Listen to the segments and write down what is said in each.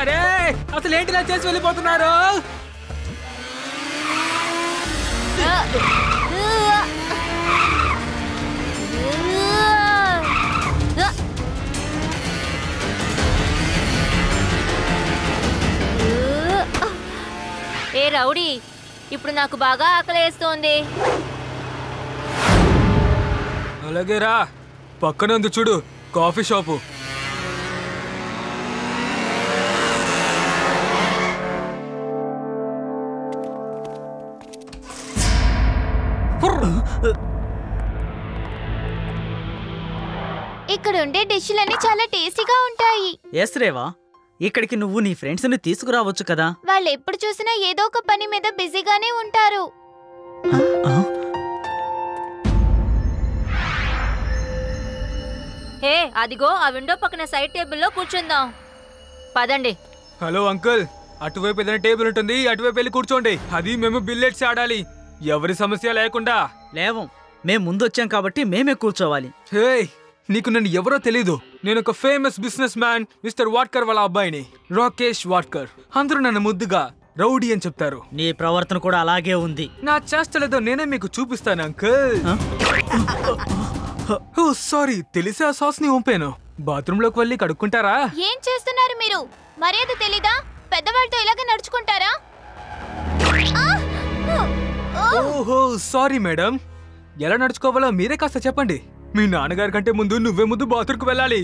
అరే అసలు ఏంటి ఇలా చేసి వెళ్ళిపోతున్నారు? ఏ రౌడీ, ఇప్పుడు నాకు బాగా ఆకలేస్తోంది. అలాగే రా, పక్కనే ఉంది చూడు కాఫీ షాపు. ఇక్కడ ఉండే డిష్లన్నీ చాలా టేస్టీగా ఉంటాయి. ఎస్ రేవా, ఇక్కడికి నువ్వు నీ ఫ్రెండ్స్ ని తీసుకురావచ్చు కదా. వాళ్ళు ఎప్పుడు చూసినా ఏదో ఒక పని మీద బిజీగానే ఉంటారు. హే, అదిగో ఆ విండో పక్కన సైడ్ టేబుల్లో కూర్చుందాం. పదండి. హలో అంకుల్, అటువైపు ఏదైనా టేబుల్ ఉంటుంది, అటువైపు వెళ్ళి కూర్చోండి. అది మేము బిల్లెట్స్ ఆడాలి, ఎవరి సమస్య లేకుండా. లేవం, మేము ముందొచ్చాం కాబట్టి మేమే కూర్చోవాలి. హే, నీకు నన్ను ఎవరో తెలీదు. నేను ఒక ఫేమస్ బిజినెస్ మ్యాన్, మిస్టర్ వాట్కర్ వాళ్ళ అబ్బాయిని, రాకేష్ వాట్కర్. అందరూ నన్ను ముద్దుగా రౌడీ అని చెప్తారు. నీ ప్రవర్తన కూడా అలాగే ఉంది. నా చేష్టలేదో నేనే మీకు చూపిస్తాను అంకుల్. ఓ సారీ, తెలిసి ఆ సాస్ ని ఉంపాను. బాత్రూమ్ లోకి వెళ్ళి కడుక్కుంటారా? ఏం చేస్తున్నారు మీరు? మర్యాద తెలీదా? పెద్దవాళ్ళతో ఇలాగే నడుచుకుంటారా? ఓహో సారీ మేడం, ఎలా నడుచుకోవాలో మీరే కాస్త చెప్పండి. మీ నాన్నగారి కంటే ముందు నువ్వే ముందు బాత్రూమ్కి వెళ్ళాలి.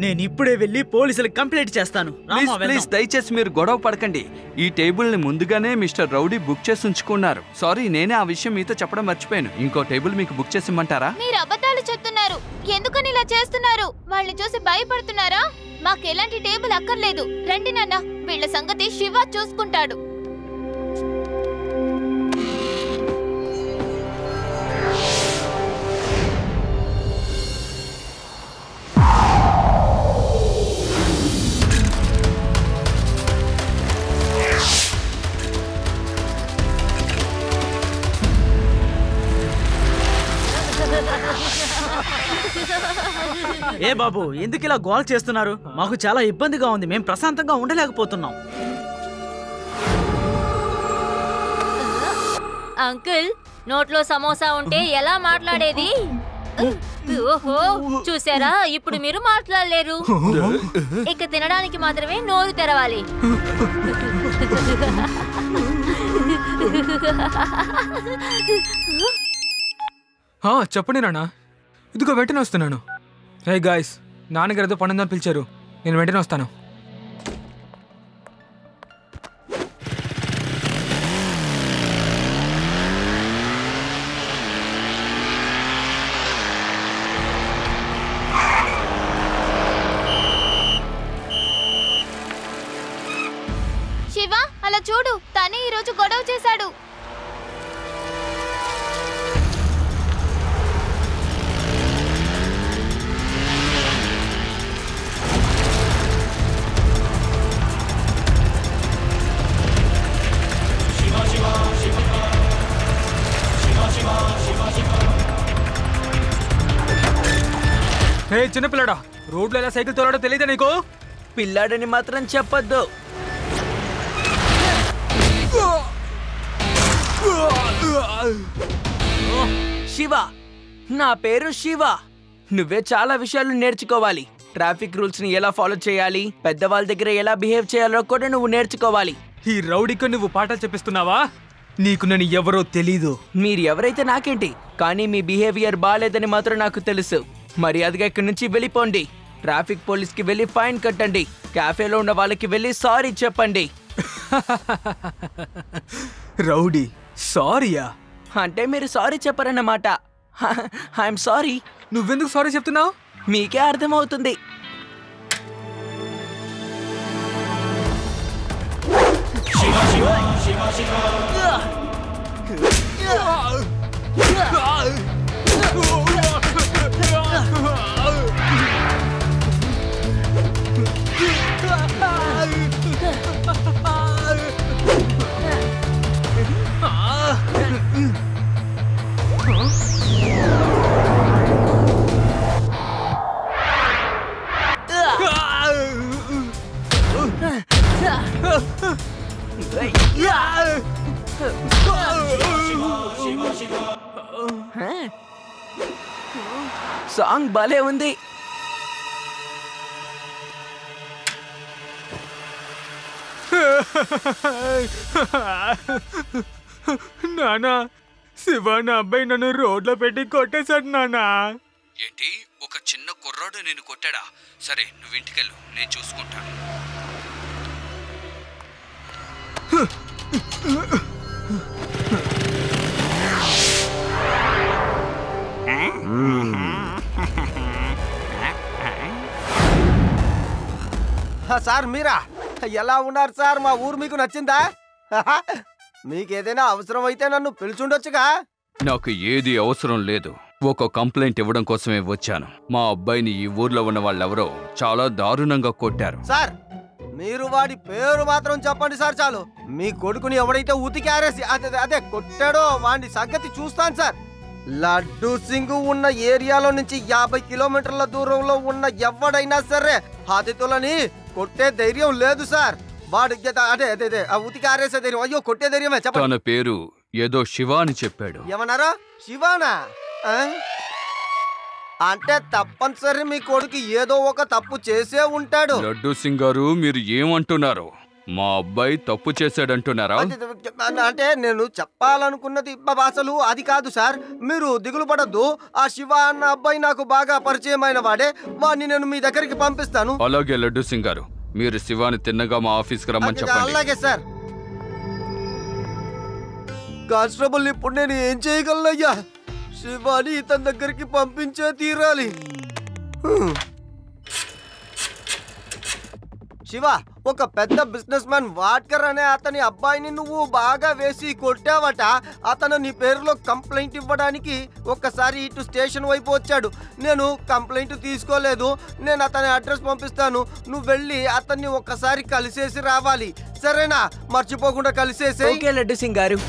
నేను ఇప్పుడే వెళ్ళి పోలీసులకు కంప్లైంట్ చేస్తాను. ప్లీజ్ దయచేసి మీరు గొడవ పడకండి. ఈ టేబుల్ ని ముందుగానే మిస్టర్ రౌడీ బుక్ చేసి ఉంచుకున్నారు. సారీ, నేనే ఆ విషయం మీతో చెప్పడం మర్చిపోయాను. ఇంకో టేబుల్ మీకు బుక్ చేసి ఇమ్మంటారా? మీరు అబద్ధాలు చెప్తున్నారు. ఎందుకని ఇలా చేస్తున్నారు? వాళ్ళని చూసి భయపడుతున్నారా? మాకు ఎలాంటి టేబుల్ అక్కర్లేదు. రండి నాన్న, వీళ్ళ సంగతి శివ చూసుకుంటాడు. ఏ బాబు, ఎందుకు ఇలా గోల్ చేస్తున్నారు? మాకు చాలా ఇబ్బందిగా ఉంది, మేము ప్రశాంతంగా ఉండలేకపోతున్నాం. అంకుల్, నోట్లో సమోసా ఉంటే ఎలా మాట్లాడేది? ఓహో, చూసారా, ఇప్పుడు మీరు మాట్లాడలేరు. ఇక తినడానికి మాత్రమే నోరు తెరవాలి. చెప్పండి నాన్న. ఇదిగో వెంటనే వస్తున్నాను. హే గాయ్స్, నాన్నగారు ఏదో పనుందని పిలిచారు, నేను వెంటనే వస్తాను. శివ, అలా చూడు, తనే ఈరోజు గొడవ చేశాడు. హే చిన్నపిల్లడా, రోడ్లో ఎలా సైకిల్ తోలాడో తెలియదా నీకు? పిల్లాడని మాత్రం చెప్పొద్దు. శివ, నా పేరు శివ. నువ్వే చాలా విషయాలు నేర్చుకోవాలి. ట్రాఫిక్ రూల్స్ ని ఎలా ఫాలో చేయాలి, పెద్దవాళ్ళ దగ్గర ఎలా బిహేవ్ చేయాలో కూడా నువ్వు నేర్చుకోవాలి. ఈ రౌడీకి నువ్వు పాఠాలు చెప్పిస్తున్నావా? నీకు నన్ను ఎవరో తెలీదు. మీరు ఎవరైతే నాకేంటి, కానీ మీ బిహేవియర్ బాలేదని మాత్రం నాకు తెలుసు. మర్యాదగా ఇక్కడి నుంచి వెళ్ళిపోండి. ట్రాఫిక్ పోలీస్ కి వెళ్ళి ఫైన్ కట్టండి. క్యాఫేలో ఉన్న వాళ్ళకి వెళ్ళి సారీ చెప్పండి. రౌడీ సారీయా? అంటే మీరు సారీ చెప్పరన్నమాట. I'm sorry. నువ్వెందుకు సారీ చెప్తున్నావు? మీకే అర్థమవుతుంది. సాంగ్ భలే ఉంది. నానా, శివ నా అబ్బాయి నన్ను రోడ్లో పెట్టి కొట్టేశాడు నానా. ఏంటి, ఒక చిన్న కుర్రాడు నేను కొట్టాడా? సరే, నువ్వు ఇంటికెళ్ళు, నేను చూసుకుంటాను. సార్ మీరా? ఎలా ఉన్నారు సార్? మా ఊరు మీకు నచ్చిందా? మీకేదైనా అవసరం అయితే నన్ను పిలుచుండొచ్చుగా. నాకు ఏది అవసరం లేదు. ఒక కంప్లైంట్ ఇవ్వడం కోసమే వచ్చాను. మా అబ్బాయిని ఈ ఊర్లో ఉన్న వాళ్ళెవరో చాలా దారుణంగా కొట్టారు. సార్ మీరు వాడి పేరు మాత్రం చెప్పండి సార్ చాలు. మీ కొడుకుని ఎవడైతే ఉతికారేసి అదే కొట్టాడో వాడి సంగతి చూస్తాను సార్. లడ్డూ సింగ్ ఉన్న ఏరియాలో నుంచి 50 కిలోమీటర్ల దూరంలో ఉన్న ఎవడైనా సరే హాతితులని కొట్టే ధైర్యం లేదు సార్. వాడు అదే ఉతికారేసే ధైర్యం, అయ్యో కొట్టే ధైర్యమే. చెప్పండి. తన పేరు ఏదో శివ అని చెప్పాడు. ఏమన్నారా? శివానా? అంటే తప్పనిసరి మీ కొడుకు ఏదో ఒక తప్పు చేసే ఉంటాడు. లడ్డూ సింగ్ గారు, మీరు ఏమంటున్నారు? మా అబ్బాయి తప్పు చేశాడంటున్నారా? అంటే నేను చెప్పాలనుకున్నది అసలు అది కాదు సార్. మీరు దిగులు పడద్దు. ఆ శివ అన్న అబ్బాయి నాకు బాగా పరిచయమైన వాడే. వాడిని నేను మీ దగ్గరికి పంపిస్తాను. అలాగే లడ్డూ సింగ్ గారు, మీరు శివాని తిన్నగా మా ఆఫీస్కి రమ్మని చెప్పండి. అలాగే సార్. కానిస్టేబుల్, ఇప్పుడు నేను ఏం చేయగలనయ్యా? శివాని ఇతని దగ్గరికి పంపించే తీరాలి. శివ, ఒక పెద్ద బిజినెస్ మ్యాన్ వాడ్కర్ అనే అతని అబ్బాయిని నువ్వు బాగా వేసి కొట్టావట. అతను నీ పేరులో కంప్లైంట్ ఇవ్వడానికి ఒక్కసారి ఇటు స్టేషన్ వైపు వచ్చాడు. నేను కంప్లైంట్ తీసుకోలేదు. నేను అతని అడ్రస్ పంపిస్తాను. నువ్వు వెళ్ళి అతన్ని ఒక్కసారి కలిసేసి రావాలి, సరేనా? మర్చిపోకుండా కలిసేసి. ఓకే లడ్డు సింగ్ గారు.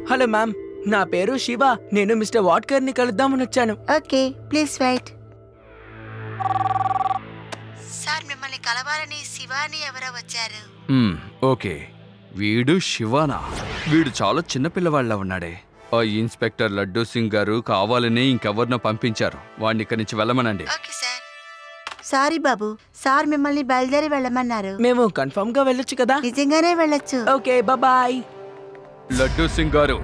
హలో మ్యామ్, నా పేరు శివ. నేను మిస్టర్ వాట్కర్ ని కలుద్దామని వచ్చాను. Okay, please wait. సార్, మిమ్మల్ని కలవాలని శివాని ఎవరో వచ్చారు. ఓకే, వీడు శివానా? వీడు చాలా చిన్న పిల్లవాళ్ళ ఉన్నాడే. ఆ ఇన్స్పెక్టర్ లడ్డూ సింగ్ గారు కావాలని ఇంకెవరినో పంపించారు. వాడిని ఇక్కడి నుంచి వెళ్ళమనండి. Okay sir. సారీ బాబు, సార్ మిమ్మల్ని బయలుదేరి వెళ్ళమన్నారు. మేము కన్ఫర్మ్ గా వెళ్ళొచ్చు కదా? నిజంగానే వెళ్ళొచ్చు. Okay, bye. లడ్డూ సింగ్ గారు,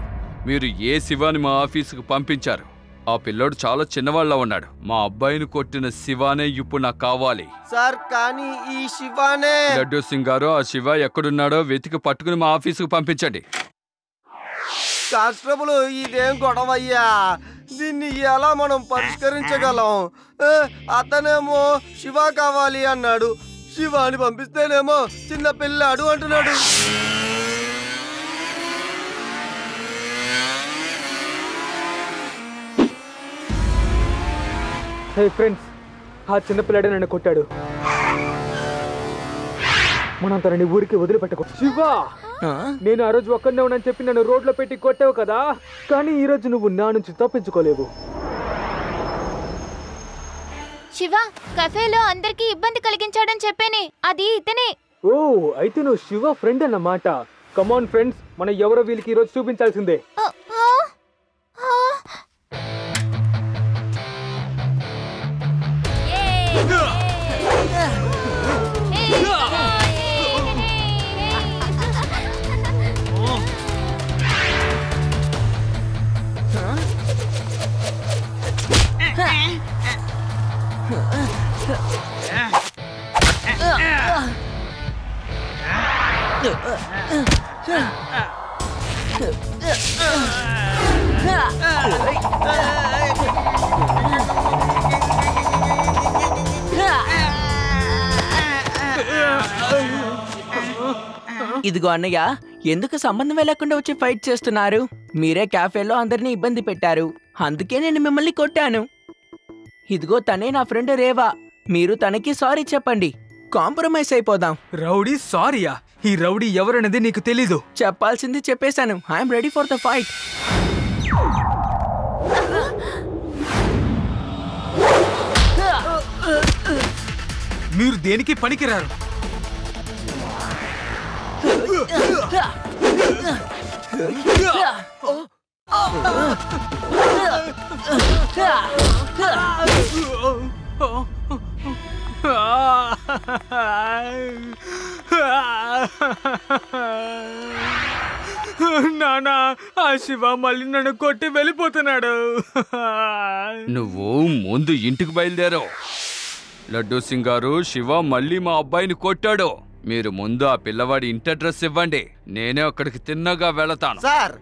మీరు ఏ శివాని మా ఆఫీసుకు పంపించారు? ఆ పిల్లోడు చాలా చిన్నవాళ్ళ ఉన్నాడు. మా అబ్బాయిని కొట్టిన శివానే ఇప్పుడు నాకు కావాలి. సార్, కానీ ఈ శివానే. లడ్డూ సింగ్ గారు, ఆ శివ ఎక్కడున్నాడో వెతికి పట్టుకుని మా ఆఫీసుకు పంపించండి. కానిస్టేబుల్, ఇదేం గొడవయ్యా? దీన్ని ఎలా మనం పరిష్కరించగలం? అతనేమో శివ కావాలి అన్నాడు. శివాని పంపిస్తేనేమో చిన్న పిల్లాడు అంటున్నాడు. హే ఫ్రెండ్స్, ఆ చిన్నపిల్లాడే నన్ను కొట్టాడు. మనం తనని ఊరికి వదిలిపెట్టకు. శివ, నేను ఆ రోజు ఒక్కనే ఉన్నాను చెప్పి నన్ను రోడ్లో పెట్టి కొట్టావు కదా, కానీ ఈ రోజు నువ్వు నా నుంచి తప్పించుకోలేవు. శివ కఫేలో అందరికి ఇబ్బంది కలిగించాడని చెప్పేనే, అది ఇతనే. ఓ, అయితే నువ్వు శివ ఫ్రెండ్ అన్నమాట. కమాన్ ఫ్రెండ్స్, మనం ఎవరో వీళ్ళకి ఈ రోజు చూపించాల్సిందే. ఇదిగో అన్నయ్య, ఎందుకు సంబంధం లేకుండా వచ్చి ఫైట్ చేస్తున్నారు? మీరే క్యాఫేలో అందరినీ ఇబ్బంది పెట్టారు, అందుకే నేను మిమ్మల్ని కొట్టాను. ఇదిగో తనే నా ఫ్రెండ్ రేవా. మీరు తనకి సారీ చెప్పండి, కాంప్రమైజ్ అయిపోదాం. రౌడీ సారీయా? ఈ రౌడీ ఎవరనేది నీకు తెలీదు. చెప్పాల్సింది చెప్పేశాను. I'm ready for the fight. మీరు దేనికి పనికిరారు. నానా, ఆ శివ మళ్ళీ నన్ను కొట్టి వెళ్ళిపోతున్నాడు. నువ్వు ముందు ఇంటికి బయలుదేరావు. లడ్డూ సింగ్ గారు, శివ మళ్ళీ మా అబ్బాయిని కొట్టాడు. మీరు ముందు ఆ పిల్లవాడి ఇంటి అడ్రస్ ఇవ్వండి, నేనే అక్కడికి తిన్నగా వెళతాను. సార్,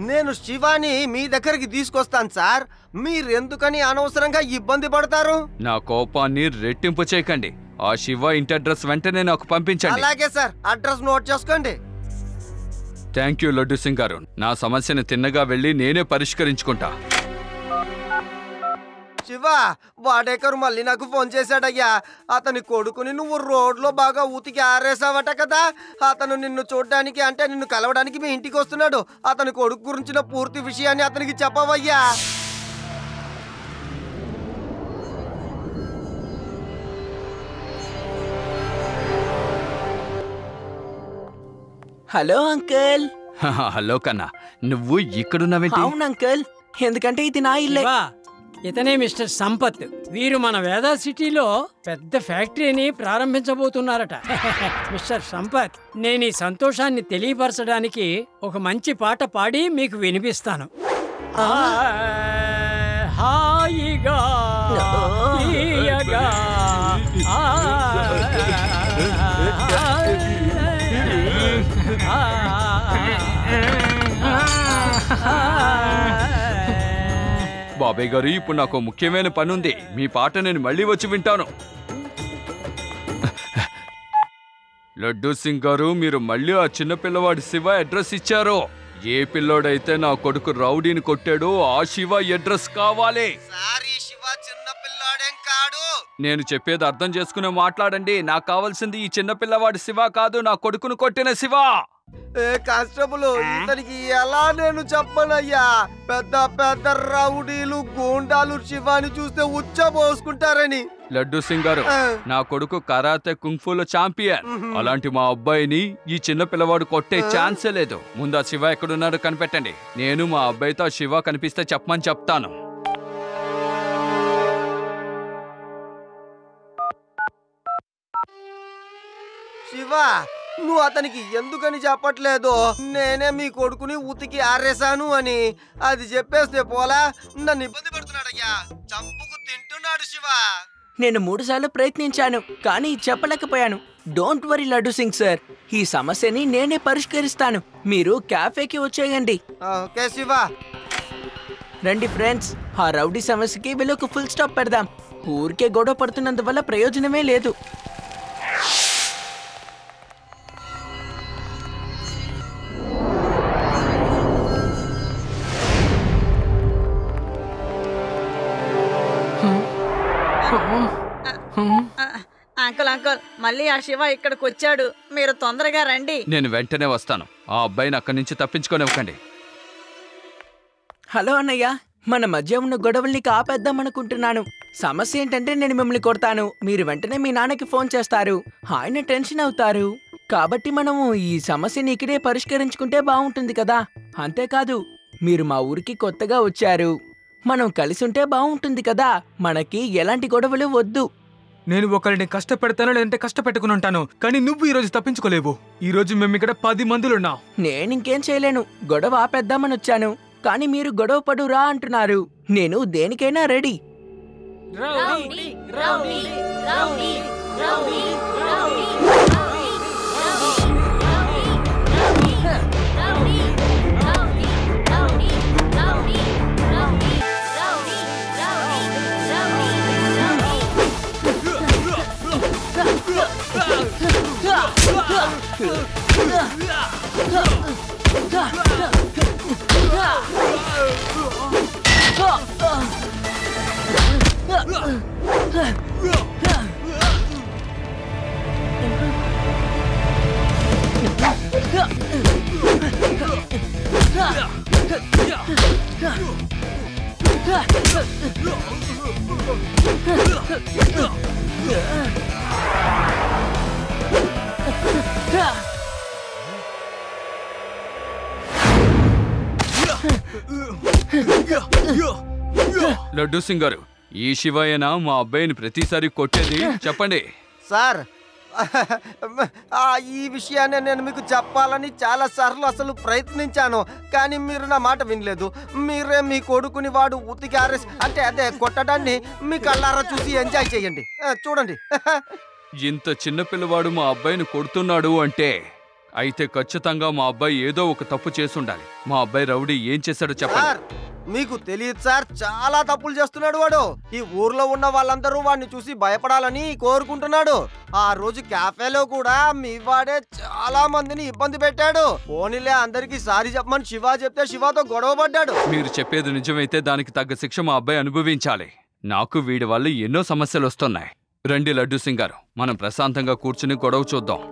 నేను శివాని మీ దగ్గరికి తీసుకొస్తాను సార్. మీరెందుకని అనవసరంగా ఇబ్బంది పడతారు? నా కోపాన్ని రెట్టింపు చేయకండి. ఆ శివ ఇంటి అడ్రస్ వెంటనే నాకు పంపించండి. అలాగే సార్, అడ్రస్ నోట్ చేసుకోండి. థ్యాంక్ యూ లడ్డూ సింగ్ గారు. నా సమస్యను తిన్నగా వెళ్ళి నేనే పరిష్కరించుకుంటా. శివ, వాడేకరు మళ్ళీ నాకు ఫోన్ చేశాడయ్యా. అతని కొడుకుని నువ్వు రోడ్లో బాగా ఉతికి ఆరేసావట కదా. అతను నిన్ను చూడడానికి, అంటే నిన్ను కలవడానికి మీ ఇంటికి వస్తున్నాడు. అతని కొడుకు గురించిన పూర్తి విషయాన్ని అతనికి చెప్పవయ్యా. Hello uncle. హలో కన్నా, నువ్వు ఇక్కడున్నావేంటి? అవును అంకుల్, ఎందుకంటే ఇది నా ఇల్లే. ఇతనే మిస్టర్ సంపత్. వీరు మన వేదా సిటీలో పెద్ద ఫ్యాక్టరీని ప్రారంభించబోతున్నారట. మిస్టర్ సంపత్, నేను ఈ సంతోషాన్ని తెలియపరచడానికి ఒక మంచి పాట పాడి మీకు వినిపిస్తాను. హాయిగా తీయగా బాబాయ్ గారు, ఇప్పుడు నాకు ముఖ్యమైన పని ఉంది. మీ పాట నేను మళ్ళీ వచ్చి వింటాను. లడ్డూ సింగ్ గారు, మీరు మళ్ళీ ఆ చిన్న పిల్లవాడి శివ అడ్రస్ ఇచ్చారు. ఏ పిల్లోడైతే నా కొడుకు రౌడీని కొట్టాడో ఆ శివ అడ్రస్ కావాలి. నేను చెప్పేది అర్థం చేసుకుని మాట్లాడండి. నాకు కావాల్సింది ఈ చిన్న పిల్లవాడి శివ కాదు, నా కొడుకును కొట్టిన శివ. కానిస్టేబుల్, ఇతనికి ఎలా నేను చెప్పనయ్యా? పెద్ద పెద్ద రౌడీలు, గూండాలు శివాని చూస్తే ఉచ్చబోసుకుంటారని. లడ్డూ సింగ్ గారు, నా కొడుకు కరాతే కుంగ్ఫూలో ఛాంపియన్. అలాంటి మా అబ్బాయిని ఈ చిన్న పిల్లవాడు కొట్టే ఛాన్సే లేదు. ముందు ఆ శివ ఎక్కడున్నాడో కనిపెట్టండి. నేను మా అబ్బాయితో ఆ శివ కనిపిస్తే చెప్పమని చెప్తాను. శివ, నువ్వు అతనికి ఎందుకని చెప్పట్లేదు? నేనే మీ కొడుకుని ఉతికి ఆరేసాను అని. అది చెప్పేస్తే పోలా, నన్ను ఇబ్బంది పడుతున్నాడయ్యా. చంపుకు తింటున్నాడు శివ. నేను 3 సార్లు ప్రయత్నించాను, కానీ చెప్పలేకపోయాను. Don't worry Laddu Singh sir, ఈ సమస్యని నేనే పరిష్కరిస్తాను. మీరు క్యాఫేకి వచ్చేయండి. ఓకే శివ. రండి ఫ్రెండ్స్, ఆ రౌడీ సమస్యకి వీళ్ళొక ఫుల్ స్టాప్ పెడదాం. ఊరికే గొడవ పడుతున్నందువల్ల ప్రయోజనమే లేదు. అంకుల్ అంకుల్, మళ్ళీ ఆ శివ ఇక్కడికి వచ్చాడు. మీరు తొందరగా రండి. నేను వెంటనే వస్తాను. ఆ అబ్బాయిని అక్కడి నుంచి తప్పించుకోనివ్వకండి. హలో అన్నయ్య, మన మధ్య ఉన్న గొడవల్ని కాపేద్దామనుకుంటున్నాను. సమస్య ఏంటంటే నేను మిమ్మల్ని కొడతాను, మీరు వెంటనే మీ నాన్నకి ఫోన్ చేస్తారు. ఆయన టెన్షన్ అవుతారు. కాబట్టి మనము ఈ సమస్యని ఇక్కడే పరిష్కరించుకుంటే బాగుంటుంది కదా. అంతేకాదు, మీరు మా ఊరికి కొత్తగా వచ్చారు. మనం కలిసి ఉంటే బాగుంటుంది కదా. మనకి ఎలాంటి గొడవలు వద్దు. నేను ఒకరిని కష్టపెడతాను, లేదంటే కష్టపెట్టుకుని ఉంటాను, కానీ నువ్వు ఈ రోజు తప్పించుకోలేవు. ఈ రోజు మేము ఇక్కడ 10 మందులున్నాం. నేనింకేం చేయలేను. గొడవ ఆపేద్దామని వచ్చాను, కానీ మీరు గొడవ పడురా అంటున్నారు. నేను దేనికైనా ready. Rowdy rowdy rowdy rowdy rowdy Laddu Singh గారు, ఈ శివయ్యనా మా అబ్బాయిని ప్రతిసారి కొట్టేది? చెప్పండి. సార్ ఈ విషయాన్ని నేను మీకు చెప్పాలని చాలా సార్లు అసలు ప్రయత్నించాను, కానీ మీరు నా మాట వినలేదు. మీరే మీ కొడుకుని వాడు ఉతికి ఆరేసి అంటే అదే కొట్టడాన్ని మీ కళ్ళారా చూసి ఎంజాయ్ చేయండి. చూడండి. ఇంత చిన్న పిల్లవాడు మా అబ్బాయిని కొడుతున్నాడు అంటే అయితే ఖచ్చితంగా మా అబ్బాయి ఏదో ఒక తప్పు చేసుండాలి. మా అబ్బాయి రౌడీ ఏం చేశాడో చెప్పండి. సార్ మీకు తెలియదు సార్, చాలా తప్పులు చేస్తున్నాడు వాడు. ఈ ఊర్లో ఉన్న వాళ్ళందరూ వాడిని చూసి భయపడాలని కోరుకుంటున్నాడు. ఆ రోజు క్యాఫేలో కూడా మీ వాడే చాలా మందిని ఇబ్బంది పెట్టాడు. పోనీలే అందరికి సారీ చెప్పమని శివ చెప్తే శివతో గొడవ పడ్డాడు. మీరు చెప్పేది నిజమైతే దానికి తగ్గ శిక్ష మా అబ్బాయి అనుభవించాలి. నాకు వీడి వల్ల ఎన్నో సమస్యలు వస్తున్నాయి. రండి లడ్డూ సింగ్ గారు, మనం ప్రశాంతంగా కూర్చుని గొడవ చూద్దాం.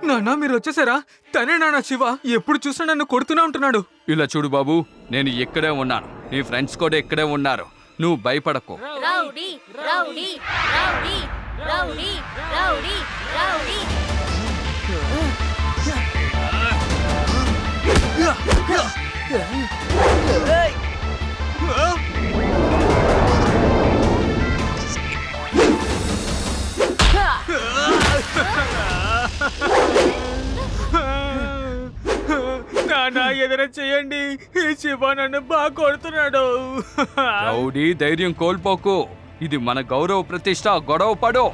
నాన్న మీరు వచ్చేసారా? తనే నాన్న శివ, ఎప్పుడు చూసినా నన్ను కొడుతూనే ఉంటున్నాడు. ఇలా చూడు బాబు, నేను ఇక్కడే ఉన్నాను, నీ ఫ్రెండ్స్ కూడా ఇక్కడే ఉన్నారు, నువ్వు భయపడకు. Rowdy rowdy rowdy rowdy rowdy rowdy. నాన్న ఏదైనా చేయండి, ఈ శివ నన్ను బాగా కొడుతున్నాడు. రౌడీ ధైర్యం కోల్పోకు, ఇది మన గౌరవ ప్రతిష్ట, గొడవ పడు.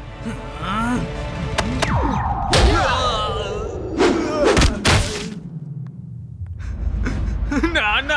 నాన్న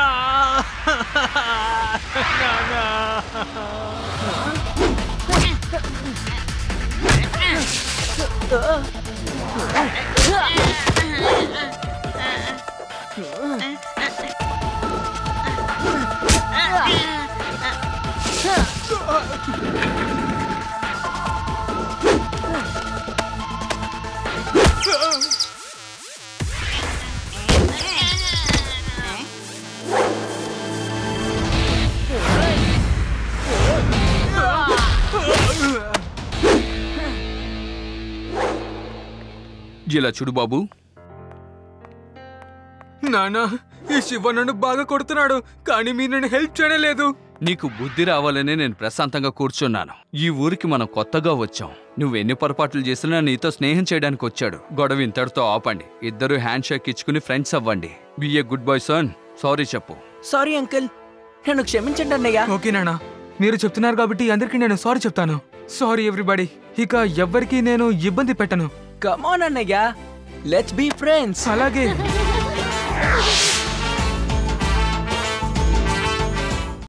ఇలా చూడు బాబు, నాన్న ఈ శివ నన్ను బాగా కొడుతున్నాడు, కానీ మీరు నన్ను హెల్ప్ చేయలేదు. నీకు బుద్ధి రావాలనే నేను ప్రశాంతంగా కూర్చున్నాను. ఈ ఊరికి మనం కొత్తగా వచ్చాం, నువ్వు ఎన్ని పొరపాట్లు చేసినా నీతో స్నేహం చేయడానికి వచ్చాడు. గొడవ ఇంతటితో ఆపండి, ఇద్దరు హ్యాండ్ షేక్ ఇచ్చుకుని ఫ్రెండ్స్ అవ్వండి. Be a good boy son. Sorry చెప్పు. సారీ అంకుల్, నన్ను క్షమించండి అన్నయ్య. ఓకే నాన్న, మీరు చెప్తున్నారు కాబట్టి అందరికీ నేను సారీ చెప్తాను. సారీ ఎవ్రీబడి, ఇక ఎవ్వరికి నేను ఇబ్బంది పెట్టను. కమ్ ఆన్ అన్నయ్య, లెట్స్ బి ఫ్రెండ్స్. అలాగే.